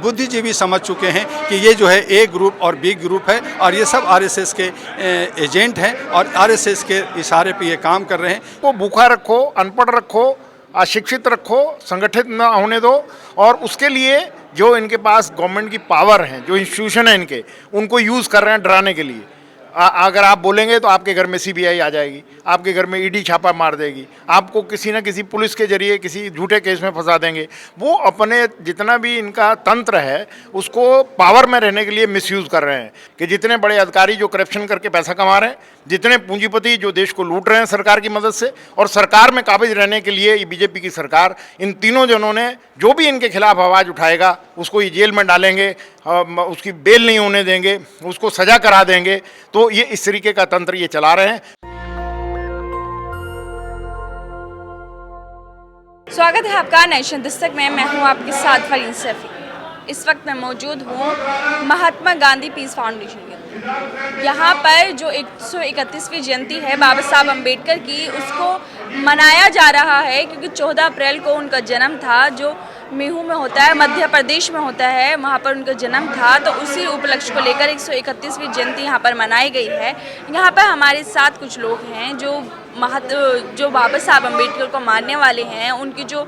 बुद्धिजीवी समझ चुके हैं कि ये जो है ए ग्रुप और बी ग्रुप है और ये सब आरएसएस के एजेंट हैं और आरएसएस के इशारे पे ये काम कर रहे हैं। को भूखा रखो, अनपढ़ रखो, अशिक्षित रखो, संगठित न होने दो, और उसके लिए जो इनके पास गवर्नमेंट की पावर है, जो इंस्टीट्यूशन है इनके, उनको यूज़ कर रहे हैं डराने के लिए। अगर आप बोलेंगे तो आपके घर में सीबीआई आ जाएगी, आपके घर में ईडी छापा मार देगी, आपको किसी न किसी पुलिस के जरिए किसी झूठे केस में फंसा देंगे। वो अपने जितना भी इनका तंत्र है उसको पावर में रहने के लिए मिसयूज़ कर रहे हैं कि जितने बड़े अधिकारी जो करप्शन करके पैसा कमा रहे हैं, जितने पूंजीपति जो देश को लूट रहे हैं सरकार की मदद से, और सरकार में काबिज रहने के लिए ये बीजेपी की सरकार, इन तीनों जनों ने जो भी इनके खिलाफ आवाज़ उठाएगा उसको ये जेल में डालेंगे, उसकी बेल नहीं होने देंगे, उसको सजा करा देंगे। तो ये इस तरीके का तंत्र ये चला रहे हैं। स्वागत है आपका नेशन दस्तक में। मैं हूं आपके साथ फरीन सैफी। इस वक्त मैं मौजूद हूं महात्मा गांधी पीस फाउंडेशन के अंदर। यहाँ पर जो 131वीं जयंती है बाबा साहब अम्बेडकर की, उसको मनाया जा रहा है क्योंकि 14 अप्रैल को उनका जन्म था, जो मेहू में होता है, मध्य प्रदेश में होता है, वहाँ पर उनका जन्म था। तो उसी उपलक्ष्य को लेकर 131वीं जयंती यहाँ पर मनाई गई है। यहाँ पर हमारे साथ कुछ लोग हैं जो बाबा साहब अम्बेडकर को मानने वाले हैं। उनकी जो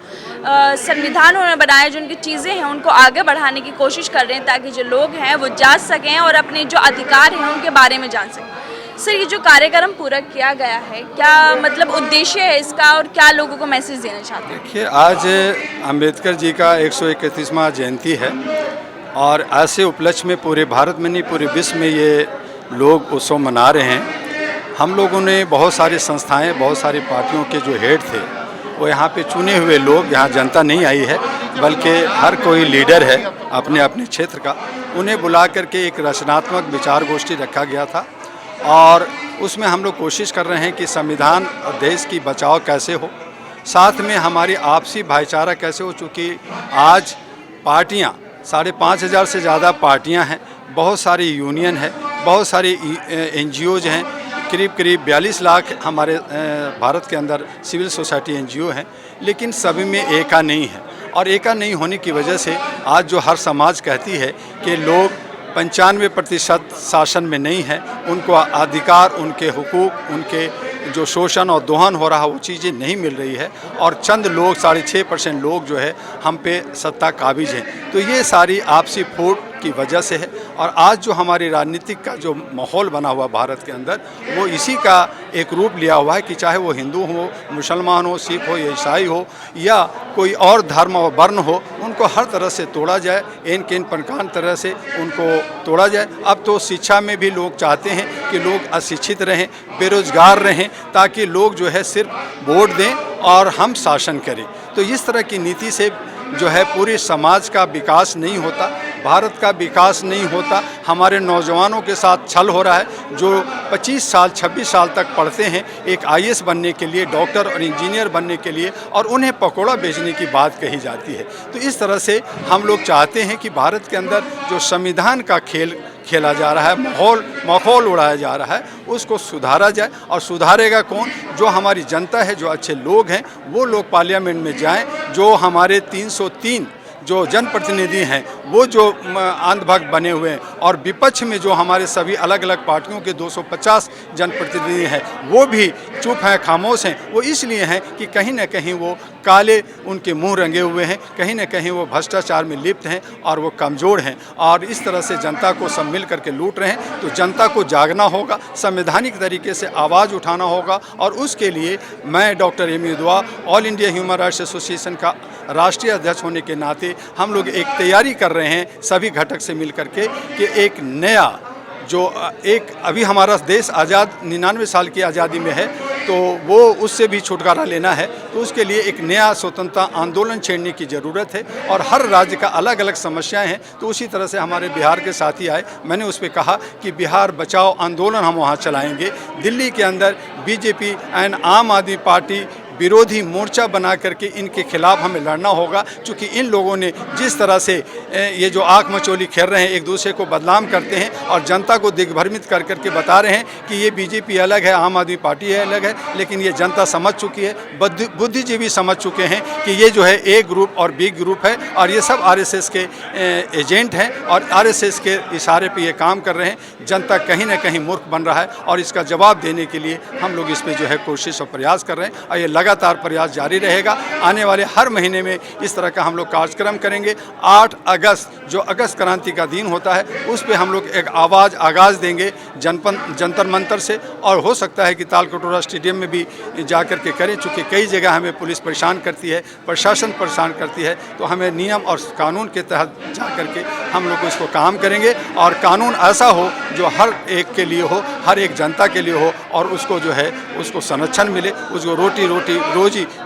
संविधान उन्होंने बनाया, जो उनकी चीज़ें हैं, उनको आगे बढ़ाने की कोशिश कर रहे हैं ताकि जो लोग हैं वो जान सकें और अपने जो अधिकार हैं उनके बारे में जान सकें। सर, ये जो कार्यक्रम पूरा किया गया है, क्या मतलब उद्देश्य है इसका और क्या लोगों को मैसेज देना चाहते हैं? देखिए, आज अंबेडकर जी का 131वां जयंती है और ऐसे उपलक्ष्य में पूरे भारत में नहीं पूरे विश्व में ये लोग उत्सव मना रहे हैं। हम लोगों ने बहुत सारी संस्थाएं, बहुत सारी पार्टियों के जो हेड थे वो यहाँ पे चुने हुए लोग, यहाँ जनता नहीं आई है बल्कि हर कोई लीडर है अपने अपने क्षेत्र का, उन्हें बुला करके एक रचनात्मक विचार गोष्ठी रखा गया था और उसमें हम लोग कोशिश कर रहे हैं कि संविधान और देश की बचाव कैसे हो, साथ में हमारी आपसी भाईचारा कैसे हो। चूँकि आज पार्टियाँ 5,500 से ज़्यादा पार्टियाँ हैं, बहुत सारी यूनियन है, बहुत सारी NGOज हैं, करीब 42 लाख हमारे भारत के अंदर सिविल सोसाइटी NGO हैं, लेकिन सभी में एका नहीं है। और एका नहीं होने की वजह से आज जो हर समाज कहती है कि लोग 95% शासन में नहीं है, उनको अधिकार, उनके हुकूक, उनके जो शोषण और दोहन हो रहा वो चीज़ें नहीं मिल रही है और चंद लोग 6.5% लोग जो है हम पे सत्ता काबिज हैं। तो ये सारी आपसी फूट की वजह से है। और आज जो हमारी राजनीतिक का जो माहौल बना हुआ भारत के अंदर, वो इसी का एक रूप लिया हुआ है कि चाहे वो हिंदू हो, मुसलमान हो, सिख हो या ईसाई हो या कोई और धर्म और वर्ण हो, उनको हर तरह से तोड़ा जाए, इन किन प्रकार तरह से उनको तोड़ा जाए। अब तो शिक्षा में भी लोग चाहते हैं कि लोग अशिक्षित रहें, बेरोजगार रहें, ताकि लोग जो है सिर्फ वोट दें और हम शासन करें। तो इस तरह की नीति से जो है पूरे समाज का विकास नहीं होता, भारत का विकास नहीं होता। हमारे नौजवानों के साथ छल हो रहा है जो 25 साल 26 साल तक पढ़ते हैं एक IAS बनने के लिए, डॉक्टर और इंजीनियर बनने के लिए, और उन्हें पकौड़ा बेचने की बात कही जाती है। तो इस तरह से हम लोग चाहते हैं कि भारत के अंदर जो संविधान का खेल खेला जा रहा है, माहौल उड़ाया जा रहा है, उसको सुधारा जाए। और सुधारेगा कौन? जो हमारी जनता है, जो अच्छे लोग हैं, वो लोग पार्लियामेंट में जाएं। जो हमारे 303 जो जनप्रतिनिधि हैं वो जो अंधभक्त बने हुए हैं, और विपक्ष में जो हमारे सभी अलग अलग पार्टियों के 250 जनप्रतिनिधि हैं वो भी चुप हैं, खामोश हैं। वो इसलिए हैं कि कहीं ना कहीं वो काले, उनके मुंह रंगे हुए हैं, कहीं ना कहीं वो भ्रष्टाचार में लिप्त हैं और वो कमज़ोर हैं और इस तरह से जनता को सब मिल करके लूट रहे हैं। तो जनता को जागना होगा, संवैधानिक तरीके से आवाज़ उठाना होगा। और उसके लिए मैं डॉक्टर M.U. दुआ, all India human rights association का राष्ट्रीय अध्यक्ष होने के नाते हम लोग एक तैयारी कर रहे हैं सभी घटक से मिल करके कि एक नया जो एक अभी हमारा देश आज़ाद 99 साल की आज़ादी में है, तो वो उससे भी छुटकारा लेना है। तो उसके लिए एक नया स्वतंत्रता आंदोलन छेड़ने की ज़रूरत है और हर राज्य का अलग अलग समस्याएं हैं। तो उसी तरह से हमारे बिहार के साथी आए, मैंने उस पर कहा कि बिहार बचाओ आंदोलन हम वहाँ चलाएंगे। दिल्ली के अंदर BJP एंड आम आदमी पार्टी विरोधी मोर्चा बना करके इनके खिलाफ हमें लड़ना होगा, क्योंकि इन लोगों ने जिस तरह से ये जो आँख मचोली खेल रहे हैं, एक दूसरे को बदनाम करते हैं और जनता को दिग्भ्रमित कर करके बता रहे हैं कि ये बीजेपी अलग है, आम आदमी पार्टी है अलग है, लेकिन ये जनता समझ चुकी है, बुद्धिजीवी समझ चुके हैं कि ये जो है ए ग्रुप और बी ग्रुप है और ये सब आरएसएस के एजेंट हैं और आरएसएस के इशारे पे ये काम कर रहे हैं। जनता कहीं ना कहीं मूर्ख बन रहा है और इसका जवाब देने के लिए हम लोग इस पे जो है कोशिश और प्रयास कर रहे हैं और ये लगातार प्रयास जारी रहेगा। आने वाले हर महीने में इस तरह का हम लोग कार्यक्रम करेंगे। 8 अगस्त जो अगस्त क्रांति का दिन होता है, उस पे हम लोग एक आगाज़ देंगे जंतर मंतर से, और हो सकता है कि तालकटोरा स्टेडियम में भी जा कर के करें, चूँकि कई जगह हमें पुलिस परेशान करती है, प्रशासन परेशान करती है, तो हमें नियम और कानून के तहत जा कर के हम लोग इसको काम करेंगे और कानून ऐसा हो जो हर एक के लिए हो, हर एक जनता के लिए हो और उसको जो है उसको संरक्षण मिले, उसको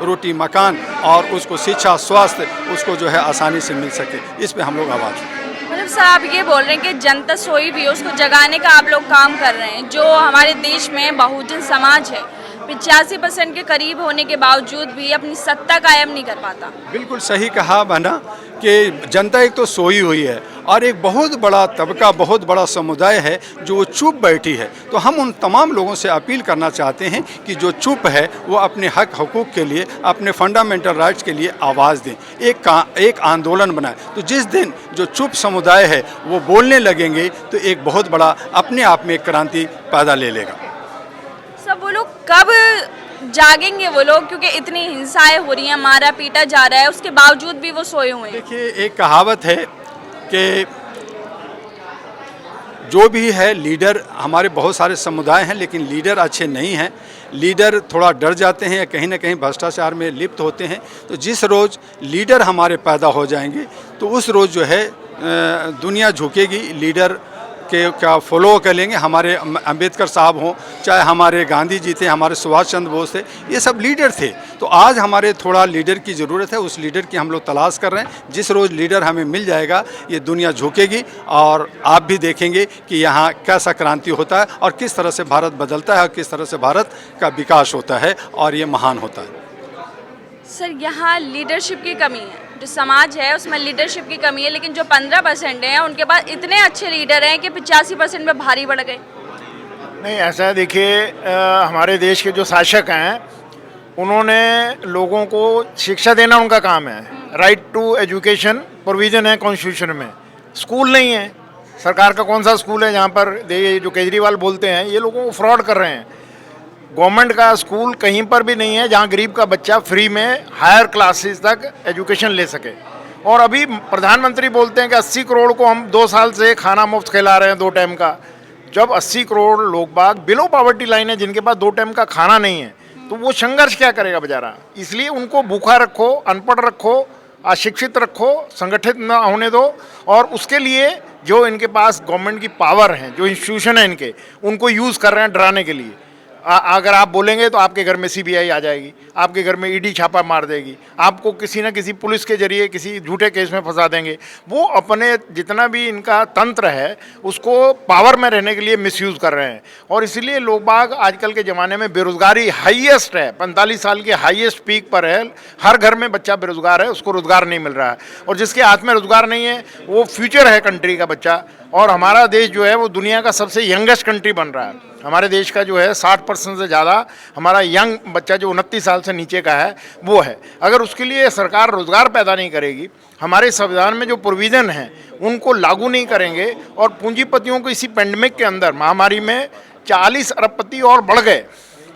रोटी मकान और उसको शिक्षा स्वास्थ्य उसको जो है आसानी से मिल सके। इस पे हम लोग आवाज़। मतलब सर आप ये बोल रहे हैं कि जनता सोई भी है, उसको जगाने का आप लोग काम कर रहे हैं। जो हमारे देश में बहुजन समाज है 85% के करीब होने के बावजूद भी अपनी सत्ता कायम नहीं कर पाता। बिल्कुल सही कहा बना कि जनता एक तो सोई हुई है और एक बहुत बड़ा तबका, बहुत बड़ा समुदाय है जो चुप बैठी है। तो हम उन तमाम लोगों से अपील करना चाहते हैं कि जो चुप है वो अपने हक हकूक़ के लिए, अपने फंडामेंटल राइट्स के लिए आवाज़ दें, एक आंदोलन बनाएं। तो जिस दिन जो चुप समुदाय है वो बोलने लगेंगे तो एक बहुत बड़ा अपने आप में एक क्रांति पैदा ले लेगा। सब वो लोग कब जागेंगे वो लोग, क्योंकि इतनी हिंसाएं हो रही हैं, मारा पीटा जा रहा है, उसके बावजूद भी वो सोए हुए हैं। देखिए एक कहावत है कि जो भी है लीडर, हमारे बहुत सारे समुदाय हैं लेकिन लीडर अच्छे नहीं हैं, लीडर थोड़ा डर जाते हैं या कहीं ना कहीं भ्रष्टाचार में लिप्त होते हैं। तो जिस रोज़ लीडर हमारे पैदा हो जाएंगे तो उस रोज़ जो है दुनिया झुकेगी, लीडर के क्या फॉलो कर लेंगे। हमारे अंबेडकर साहब हों, चाहे हमारे गांधी जी थे, हमारे सुभाष चंद्र बोस थे, ये सब लीडर थे। तो आज हमारे थोड़ा लीडर की ज़रूरत है, उस लीडर की हम लोग तलाश कर रहे हैं। जिस रोज़ लीडर हमें मिल जाएगा ये दुनिया झुकेगी और आप भी देखेंगे कि यहाँ कैसा क्रांति होता है और किस तरह से भारत बदलता है और किस तरह से भारत का विकास होता है और ये महान होता है। सर यहाँ लीडरशिप की कमी है, जो समाज है उसमें लीडरशिप की कमी है, लेकिन जो 15% हैं उनके पास इतने अच्छे लीडर हैं कि 85% में भारी बढ़ गए। नहीं, ऐसा है, देखिए हमारे देश के जो शासक हैं उन्होंने लोगों को शिक्षा देना उनका काम है। राइट टू एजुकेशन प्रोविज़न है कॉन्स्टिट्यूशन में। स्कूल नहीं है, सरकार का कौन सा स्कूल है जहाँ पर ये जो केजरीवाल बोलते हैं ये लोगों को फ्रॉड कर रहे हैं। गवर्नमेंट का स्कूल कहीं पर भी नहीं है जहाँ गरीब का बच्चा फ्री में हायर क्लासेस तक एजुकेशन ले सके। और अभी प्रधानमंत्री बोलते हैं कि 80 करोड़ को हम 2 साल से खाना मुफ्त खिला रहे हैं 2 टाइम का। जब 80 करोड़ लोग बाग बिलो पॉवर्टी लाइन है, जिनके पास 2 टाइम का खाना नहीं है, तो वो संघर्ष क्या करेगा बेचारा। इसलिए उनको भूखा रखो, अनपढ़ रखो, अशिक्षित रखो, संगठित न होने दो, और उसके लिए जो इनके पास गवर्नमेंट की पावर है, जो इंस्टीट्यूशन है इनके, उनको यूज़ कर रहे हैं डराने के लिए। अगर आप बोलेंगे तो आपके घर में सीबीआई आ जाएगी, आपके घर में ईडी छापा मार देगी, आपको किसी न किसी पुलिस के जरिए किसी झूठे केस में फंसा देंगे। वो अपने जितना भी इनका तंत्र है उसको पावर में रहने के लिए मिसयूज़ कर रहे हैं। और इसीलिए लोग बाग आजकल के ज़माने में बेरोज़गारी हाईएस्ट है, 45 साल के हाईएस्ट पीक पर है। हर घर में बच्चा बेरोज़गार है, उसको रोज़गार नहीं मिल रहा है। और जिसके हाथ में रोज़गार नहीं है वो फ्यूचर है कंट्री का बच्चा। और हमारा देश जो है वो दुनिया का सबसे यंगेस्ट कंट्री बन रहा है। हमारे देश का जो है 60% से ज़्यादा हमारा यंग बच्चा जो 29 साल से नीचे का है वो है। अगर उसके लिए सरकार रोज़गार पैदा नहीं करेगी, हमारे संविधान में जो प्रोविज़न है उनको लागू नहीं करेंगे, और पूंजीपतियों को इसी पेंडेमिक के अंदर महामारी में 40 अरबपति और बढ़ गए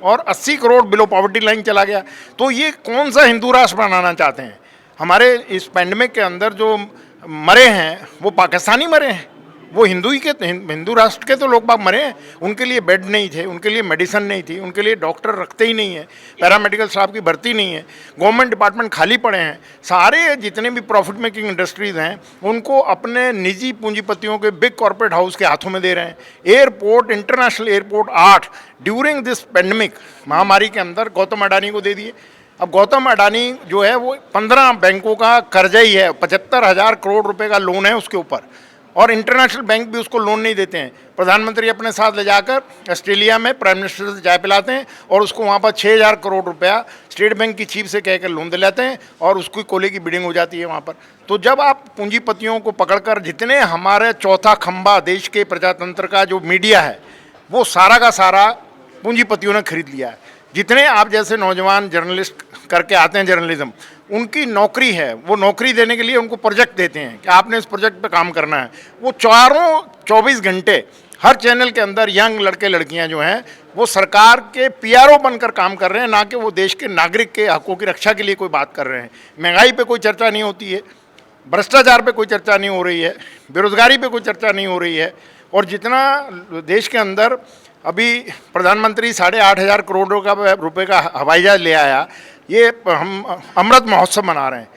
और 80 करोड़ बिलो पॉवर्टी लाइन चला गया, तो ये कौन सा हिंदू राष्ट्र बनाना चाहते हैं। हमारे इस पेंडेमिक के अंदर जो मरे हैं वो पाकिस्तानी मरे हैं, वो हिंदू राष्ट्र के तो लोग बाग मरे हैं। उनके लिए बेड नहीं थे, उनके लिए मेडिसिन नहीं थी, उनके लिए डॉक्टर रखते ही नहीं है, पैरामेडिकल स्टाफ की भर्ती नहीं है, गवर्नमेंट डिपार्टमेंट खाली पड़े हैं। सारे जितने भी प्रॉफिट मेकिंग इंडस्ट्रीज़ हैं उनको अपने निजी पूंजीपतियों के बिग कॉर्पोरेट हाउस के हाथों में दे रहे हैं। Airport, international airport 8 during this pandemic महामारी के अंदर गौतम अडानी को दे दिए। अब गौतम अडानी जो है वो 15 बैंकों का कर्जा ही है, 75,000 करोड़ रुपए का लोन है उसके ऊपर। और इंटरनेशनल बैंक भी उसको लोन नहीं देते हैं। प्रधानमंत्री अपने साथ ले जाकर ऑस्ट्रेलिया में प्राइम मिनिस्टर से चाय पिलाते हैं और उसको वहाँ पर 6,000 करोड़ रुपया स्टेट बैंक की चीफ से कहकर लोन दिलाते हैं और उसकी कोयले की बिडिंग हो जाती है वहाँ पर। तो जब आप पूंजीपतियों को पकड़कर, जितने हमारे चौथा खंबा देश के प्रजातंत्र का जो मीडिया है वो सारा का सारा पूंजीपतियों ने खरीद लिया है। जितने आप जैसे नौजवान जर्नलिस्ट करके आते हैं जर्नलिज्म, उनकी नौकरी है, वो नौकरी देने के लिए उनको प्रोजेक्ट देते हैं कि आपने इस प्रोजेक्ट पे काम करना है। वो चारों 24 घंटे हर चैनल के अंदर यंग लड़के लड़कियां जो हैं वो सरकार के पीआरओ बनकर काम कर रहे हैं, ना कि वो देश के नागरिक के हकों की रक्षा के लिए कोई बात कर रहे हैं। महंगाई पे कोई चर्चा नहीं होती है, भ्रष्टाचार पे कोई चर्चा नहीं हो रही है, बेरोजगारी पे कोई चर्चा नहीं हो रही है। और जितना देश के अंदर अभी प्रधानमंत्री 8,500 करोड़ रुपए का हवाई जहाज ले आया, ये हम अमृत महोत्सव मना रहे हैं।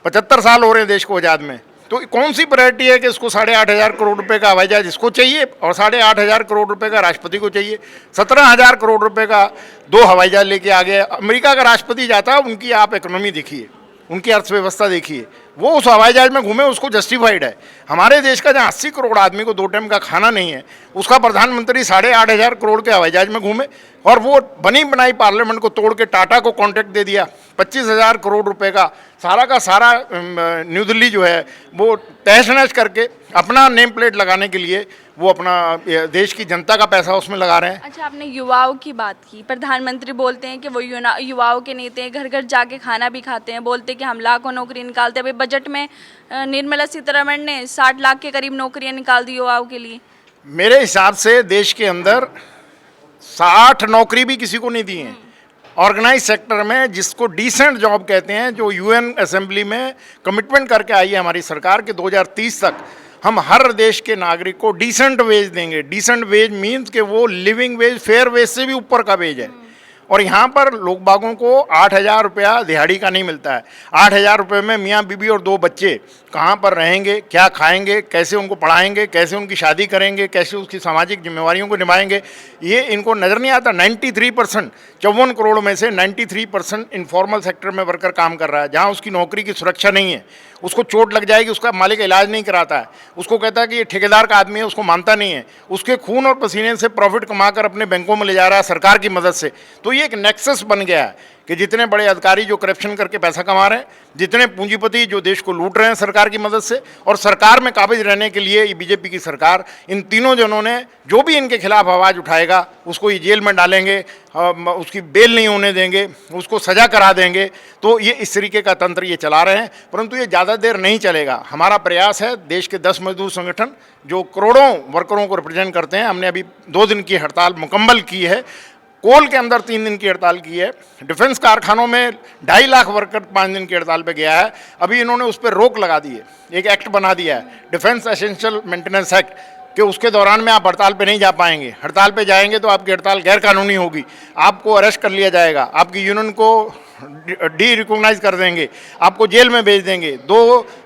75 साल हो रहे हैं देश को आज़ाद में, तो कौन सी प्रायोरिटी है कि इसको 8,500 करोड़ रुपए का हवाई जहाज इसको चाहिए और 8,500 करोड़ रुपए का राष्ट्रपति को चाहिए। 17,000 करोड़ रुपए का 2 हवाई जहाज लेके आ गए। अमेरिका का राष्ट्रपति जाता है, उनकी आप इकोनॉमी देखिए, उनकी अर्थव्यवस्था देखिए, वो उस हवाई जहाज में घूमे, उसको जस्टिफाइड है। हमारे देश का जहाँ 80 करोड़ आदमी को 2 टाइम का खाना नहीं है, उसका प्रधानमंत्री 8,500 करोड़ के हवाई जहाज में घूमे और वो बनी बनाई पार्लियामेंट को तोड़ के टाटा को कॉन्ट्रैक्ट दे दिया 25,000 करोड़ रुपए का सारा न्यू दिल्ली जो है वो तहस नहस करके अपना नेम प्लेट लगाने के लिए वो अपना देश की जनता का पैसा उसमें लगा रहे हैं। अच्छा, आपने युवाओं की बात की। प्रधानमंत्री बोलते हैं कि वो युवाओं के नेता हैं, घर घर जाके खाना भी खाते हैं, बोलते हैं कि हम लाखों नौकरी निकालते हैं। अभी बजट में निर्मला सीतारमण ने 60 लाख के करीब नौकरियां निकाल दी युवाओं के लिए। मेरे हिसाब से देश के अंदर 60 नौकरी भी किसी को नहीं दी हैं। ऑर्गेनाइज सेक्टर में, जिसको डिसेंट जॉब कहते हैं, जो यूएन असेंबली में कमिटमेंट करके आई है हमारी सरकार के 2030 तक हम हर देश के नागरिक को डिसेंट वेज देंगे। डिसेंट वेज मीन्स कि वो लिविंग वेज, फेयर वेज से भी ऊपर का वेज है। और यहाँ पर लोग बागों को 8,000 रुपया दिहाड़ी का नहीं मिलता है। 8,000 रुपये में मियाँ बीबी और 2 बच्चे कहाँ पर रहेंगे, क्या खाएंगे, कैसे उनको पढ़ाएंगे, कैसे उनकी शादी करेंगे, कैसे उसकी सामाजिक जिम्मेवारियों को निभाएंगे, ये इनको नज़र नहीं आता। 93% 54 करोड़ में से 93% इनफॉर्मल सेक्टर में वर्कर काम कर रहा है, जहाँ उसकी नौकरी की सुरक्षा नहीं है। उसको चोट लग जाएगी, उसका मालिक इलाज नहीं कराता है, उसको कहता है कि ये ठेकेदार का आदमी है, उसको मानता नहीं है। उसके खून और पसीने से प्रॉफिट कमाकर अपने बैंकों में ले जा रहा है सरकार की मदद से। तो ये एक नेक्सस बन गया है कि जितने बड़े अधिकारी जो करप्शन करके पैसा कमा रहे हैं, जितने पूंजीपति जो देश को लूट रहे हैं सरकार की मदद से, और सरकार में काबिज रहने के लिए ये बीजेपी की सरकार, इन तीनों जनों ने जो भी इनके खिलाफ आवाज़ उठाएगा उसको ये जेल में डालेंगे, उसकी बेल नहीं होने देंगे, उसको सजा करा देंगे। तो ये इस तरीके का तंत्र ये चला रहे हैं, परंतु ये ज़्यादा देर नहीं चलेगा। हमारा प्रयास है, देश के 10 मजदूर संगठन जो करोड़ों वर्करों को रिप्रेजेंट करते हैं, हमने अभी 2 दिन की हड़ताल मुकम्मल की है। कोल के अंदर 3 दिन की हड़ताल की है। डिफेंस कारखानों में 2.5 लाख वर्कर 5 दिन की हड़ताल पे गया है। अभी इन्होंने उस पर रोक लगा दी है, एक एक्ट बना दिया है, डिफेंस एसेंशियल मेंटेनेंस एक्ट, कि उसके दौरान में आप हड़ताल पे नहीं जा पाएंगे। हड़ताल पे जाएंगे तो आपकी हड़ताल गैर कानूनी होगी, आपको अरेस्ट कर लिया जाएगा, आपकी यूनियन को डी रिकॉग्नाइज कर देंगे, आपको जेल में भेज देंगे,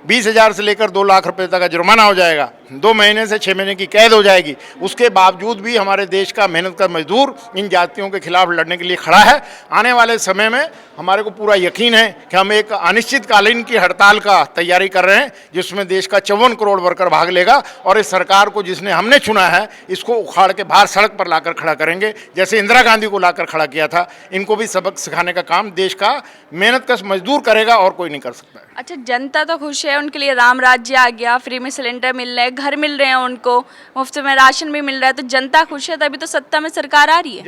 20,000 से लेकर 2 लाख रुपए तक का जुर्माना हो जाएगा, 2 महीने से 6 महीने की कैद हो जाएगी। उसके बावजूद भी हमारे देश का मेहनत का मजदूर इन जातियों के खिलाफ लड़ने के लिए खड़ा है। आने वाले समय में हमारे को पूरा यकीन है कि हम एक अनिश्चितकालीन की हड़ताल का तैयारी कर रहे हैं, जिसमें देश का 54 करोड़ वर्कर भाग लेगा और इस सरकार को जिसने हमने चुना है इसको उखाड़ के बाहर सड़क पर लाकर खड़ा करेंगे, जैसे इंदिरा गांधी को लाकर खड़ा किया था। इनको भी सबक सिखाने का काम देश का मेहनत कश मजदूर करेगा और कोई नहीं कर सकता है। अच्छा, जनता तो खुश है, उनके लिए राम राज्य आ गया, फ्री में सिलेंडर मिल रहे हैं, घर मिल रहे हैं, उनको मुफ्त में राशन भी मिल रहा है, तो जनता खुश है, तभी तो सत्ता में सरकार आ रही है।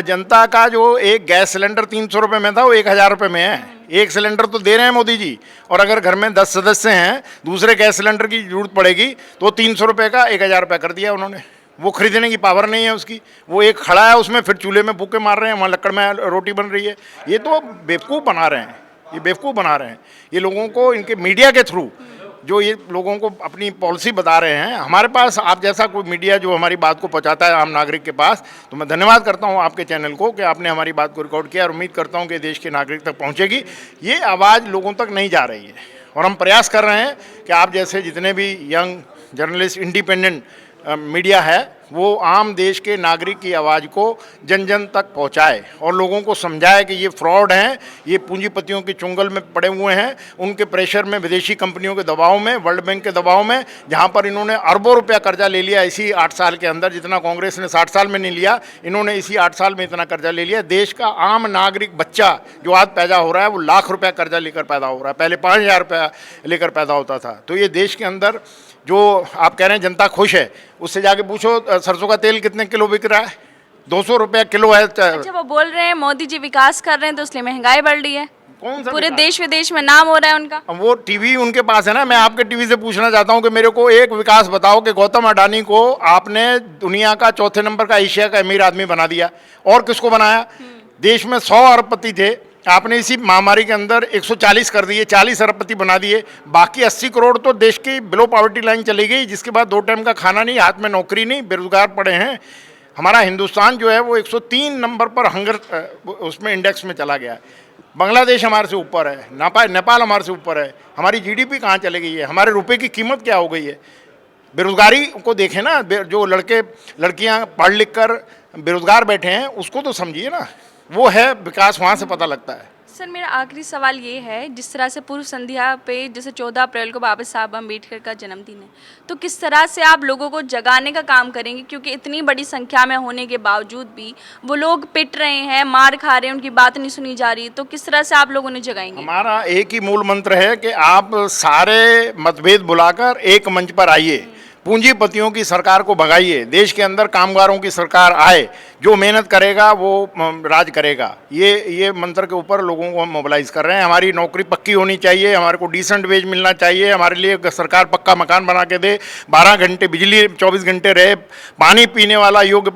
जनता का जो एक गैस सिलेंडर 300 रुपये में था वो 1,000 रुपये में है। एक सिलेंडर तो दे रहे हैं मोदी जी, और अगर घर में 10 सदस्य हैं, दूसरे गैस सिलेंडर की जरूरत पड़ेगी तो 300 रुपये का 1,000 रुपये कर दिया उन्होंने। वो खरीदने की पावर नहीं है उसकी, वो एक खड़ा है उसमें, फिर चूल्हे में फूके मार रहे हैं, वहाँ लकड़ में रोटी बन रही है। ये तो बेवकूफ़ बना रहे हैं, ये बेवकूफ़ बना रहे हैं। ये लोगों को इनके मीडिया के थ्रू जो ये लोगों को अपनी पॉलिसी बता रहे हैं। हमारे पास आप जैसा कोई मीडिया जो हमारी बात को पहुंचाता है आम नागरिक के पास, तो मैं धन्यवाद करता हूं आपके चैनल को कि आपने हमारी बात को रिकॉर्ड किया, और उम्मीद करता हूं कि देश के नागरिक तक पहुंचेगी। ये आवाज़ लोगों तक नहीं जा रही है, और हम प्रयास कर रहे हैं कि आप जैसे जितने भी यंग जर्नलिस्ट, इंडिपेंडेंट मीडिया है, वो आम देश के नागरिक की आवाज़ को जन जन तक पहुंचाए और लोगों को समझाए कि ये फ्रॉड हैं, ये पूंजीपतियों के चुंगल में पड़े हुए हैं, उनके प्रेशर में, विदेशी कंपनियों के दबाव में, वर्ल्ड बैंक के दबाव में, जहां पर इन्होंने अरबों रुपया कर्जा ले लिया इसी 8 साल के अंदर, जितना कांग्रेस ने 60 साल में नहीं लिया, इन्होंने इसी 8 साल में इतना कर्जा ले लिया। देश का आम नागरिक बच्चा जो आज पैदा हो रहा है वो लाख रुपया कर्जा लेकर पैदा हो रहा है, पहले 5,000 रुपया लेकर पैदा होता था। तो ये देश के अंदर जो आप कह रहे हैं जनता खुश है, उससे जाके पूछो सरसों का तेल कितने किलो बिक रहा है, 200 रुपया किलो है। अच्छा, वो बोल रहे हैं मोदी जी विकास कर रहे हैं तो इसलिए महंगाई बढ़ रही है, कौन सा पूरे विकास? देश विदेश में नाम हो रहा है उनका। अब वो टीवी उनके पास है ना, मैं आपके टीवी से पूछना चाहता हूं कि मेरे को एक विकास बताओ कि गौतम अडानी को आपने दुनिया का चौथे नंबर का, एशिया का अमीर आदमी बना दिया, और किसको बनाया? देश में 100 अरबपति थे, आपने इसी महामारी के अंदर 140 कर दिए, 40 अरबपति बना दिए, बाकी 80 करोड़ तो देश की बिलो पॉवर्टी लाइन चली गई, जिसके बाद 2 टाइम का खाना नहीं, हाथ में नौकरी नहीं, बेरोजगार पड़े हैं। हमारा हिंदुस्तान जो है वो 103 नंबर पर हंगर उसमें इंडेक्स में चला गया है। बांग्लादेश हमारे से ऊपर है, नेपाल हमारे से ऊपर है। हमारी जीडीपी कहाँ चली गई है, हमारे रुपए की कीमत क्या हो गई है? बेरोजगारी को देखें ना, जो लड़के लड़कियाँ पढ़ लिख कर बेरोजगार बैठे हैं उसको तो समझिए ना, वो है विकास, वहाँ से पता लगता है। सर, मेरा आखिरी सवाल ये है, जिस तरह से पूर्व संध्या पे जैसे 14 अप्रैल को बाबा साहब अम्बेडकर का जन्मदिन है, तो किस तरह से आप लोगों को जगाने का काम करेंगे? क्योंकि इतनी बड़ी संख्या में होने के बावजूद भी वो लोग पिट रहे हैं, मार खा रहे हैं, उनकी बात नहीं सुनी जा रही, तो किस तरह से आप लोगों ने जगाएंगे? हमारा एक ही मूल मंत्र है कि आप सारे मतभेद बुलाकर एक मंच पर आइए, पूंजीपतियों की सरकार को भगाइए, देश के अंदर कामगारों की सरकार आए, जो मेहनत करेगा वो राज करेगा। ये मंत्र के ऊपर लोगों को हम मोबिलाइज कर रहे हैं। हमारी नौकरी पक्की होनी चाहिए, हमारे को डिसेंट वेज मिलना चाहिए, हमारे लिए सरकार पक्का मकान बना के दे, 12 घंटे बिजली 24 घंटे रहे, पानी पीने वाला योग्य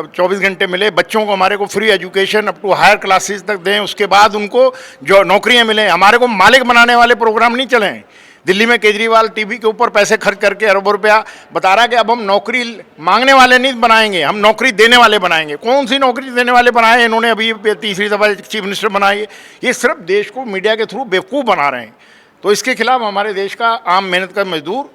24 घंटे मिले, बच्चों को हमारे को free education up to higher classes तक दें, उसके बाद उनको जो नौकरियाँ मिलें। हमारे को मालिक बनाने वाले प्रोग्राम नहीं चलें। दिल्ली में केजरीवाल टीवी के ऊपर पैसे खर्च करके अरबों रुपया बता रहा है कि अब हम नौकरी मांगने वाले नहीं बनाएंगे, हम नौकरी देने वाले बनाएंगे। कौन सी नौकरी देने वाले बनाए इन्होंने? अभी तीसरी दफा चीफ मिनिस्टर बनाई है। ये सिर्फ देश को मीडिया के थ्रू बेवकूफ़ बना रहे हैं। तो इसके खिलाफ हमारे देश का आम मेहनत का मजदूर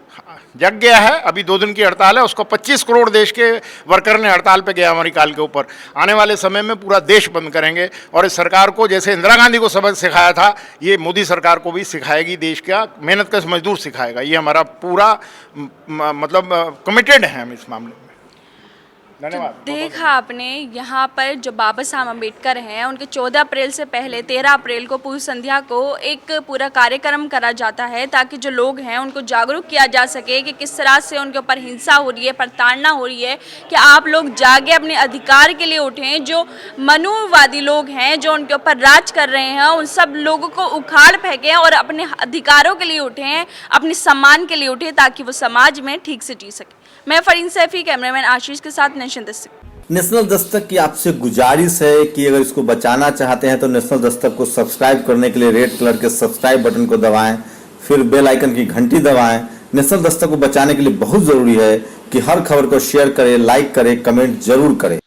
जग गया है। अभी 2 दिन की हड़ताल है, उसको 25 करोड़ देश के वर्कर ने हड़ताल पे गया हमारी काल के ऊपर। आने वाले समय में पूरा देश बंद करेंगे और इस सरकार को, जैसे इंदिरा गांधी को सबक सिखाया था, ये मोदी सरकार को भी सिखाएगी, देश का मेहनत का मजदूर सिखाएगा। ये हमारा पूरा मतलब कमिटेड है हम इस मामले में। धन्यवाद। देखा आपने, यहाँ पर जो बाबा साहब अम्बेडकर हैं, उनके 14 अप्रैल से पहले 13 अप्रैल को पूर्व संध्या को एक पूरा कार्यक्रम करा जाता है ताकि जो लोग हैं उनको जागरूक किया जा सके कि किस तरह से उनके ऊपर हिंसा हो रही है, प्रताड़ना हो रही है, कि आप लोग जागे, अपने अधिकार के लिए उठें। जो मनुवादी लोग हैं जो उनके ऊपर राज कर रहे हैं, उन सब लोगों को उखाड़ फेंकें और अपने अधिकारों के लिए उठें, अपने सम्मान के लिए उठें, ताकि वो समाज में ठीक से जी सके। मैं फरीन सैफी, कैमरामैन आशीष के साथ नेशनल दस्तक। नेशनल दस्तक की आपसे गुजारिश है कि अगर इसको बचाना चाहते हैं तो नेशनल दस्तक को सब्सक्राइब करने के लिए रेड कलर के सब्सक्राइब बटन को दबाएं, फिर बेल आइकन की घंटी दबाएं। नेशनल दस्तक को बचाने के लिए बहुत जरूरी है कि हर खबर को शेयर करें, लाइक करें, कमेंट जरूर करें।